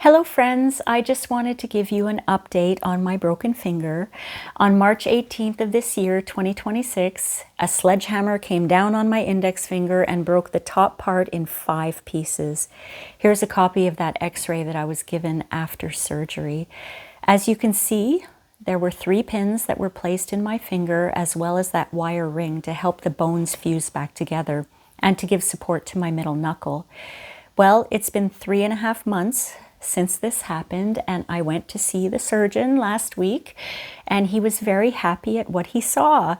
Hello friends, I just wanted to give you an update on my broken finger. On March 18th of this year, 2026, a sledgehammer came down on my index finger and broke the top part in 5 pieces. Here's a copy of that x-ray that I was given after surgery. As you can see, there were 3 pins that were placed in my finger as well as that wire ring to help the bones fuse back together and to give support to my middle knuckle. Well, it's been 3.5 months since this happened, and I went to see the surgeon last week, and he was very happy at what he saw.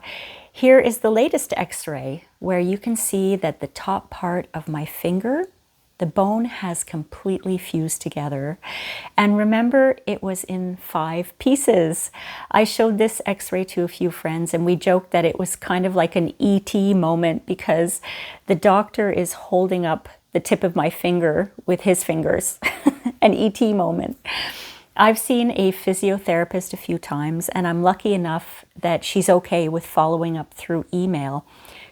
Here is the latest x-ray where you can see that the top part of my finger, the bone has completely fused together. And remember, it was in 5 pieces. I showed this x-ray to a few friends and we joked that it was kind of like an E.T. moment because the doctor is holding up the tip of my finger with his fingers. An E.T. moment. I've seen a physiotherapist a few times and I'm lucky enough that she's okay with following up through email.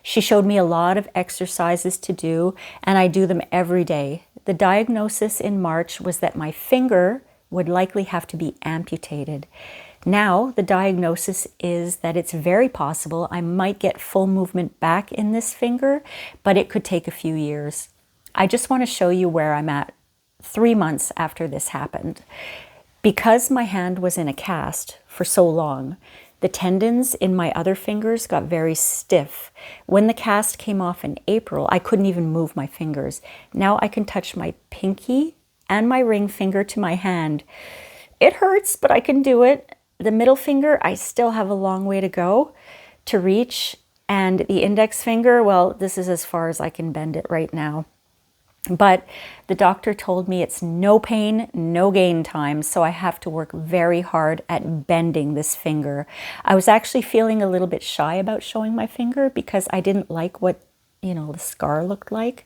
She showed me a lot of exercises to do and I do them every day. The diagnosis in March was that my finger would likely have to be amputated. Now the diagnosis is that it's very possible I might get full movement back in this finger, but it could take a few years. I just want to show you where I'm at 3 months after this happened. Because my hand was in a cast for so long, the tendons in my other fingers got very stiff. When the cast came off in April, I couldn't even move my fingers. Now I can touch my pinky and my ring finger to my hand. It hurts, but I can do it. The middle finger, I still have a long way to go to reach. And the index finger, well, this is as far as I can bend it right now. But the doctor told me it's no pain, no gain time, so I have to work very hard at bending this finger. I was actually feeling a little bit shy about showing my finger because I didn't like what, the scar looked like.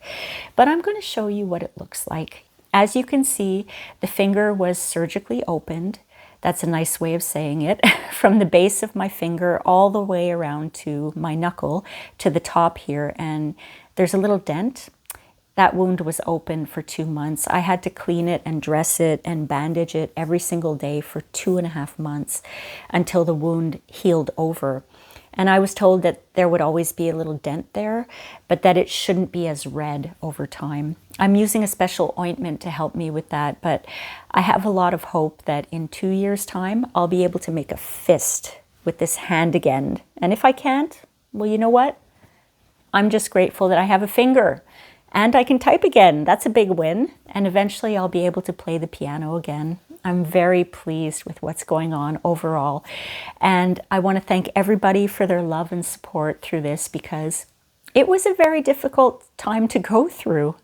But I'm going to show you what it looks like. As you can see, the finger was surgically opened. That's a nice way of saying it. From the base of my finger all the way around to my knuckle to the top here. And there's a little dent. That wound was open for 2 months. I had to clean it and dress it and bandage it every single day for 2.5 months until the wound healed over. And I was told that there would always be a little dent there, but that it shouldn't be as red over time. I'm using a special ointment to help me with that, but I have a lot of hope that in 2 years' time, I'll be able to make a fist with this hand again. And if I can't, well, you know what? I'm just grateful that I have a finger. And I can type again. That's a big win. And eventually I'll be able to play the piano again. I'm very pleased with what's going on overall. And I want to thank everybody for their love and support through this because it was a very difficult time to go through.